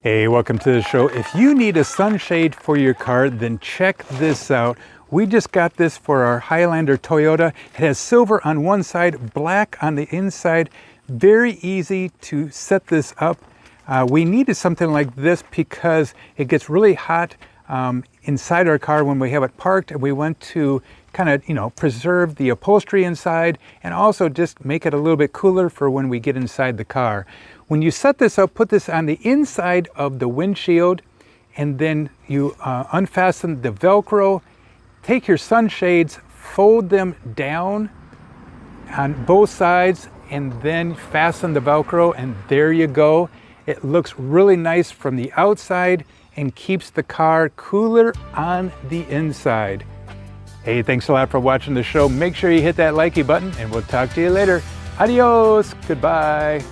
Hey, welcome to the show. If you need a sunshade for your car, then check this out. We just got this for our Highlander Toyota. It has silver on one side, black on the inside. Very easy to set this up. We needed something like this because it gets really hot inside our car when we have it parked, and we want to kind of, preserve the upholstery inside and also just make it a little bit cooler for when we get inside the car. When you set this up, put this on the inside of the windshield, and then you unfasten the Velcro. Take your sunshades, fold them down on both sides, and then fasten the Velcro, and there you go. It looks really nice from the outside and keeps the car cooler on the inside. Hey, thanks a lot for watching the show. Make sure you hit that likey button, and we'll talk to you later. Adios, goodbye.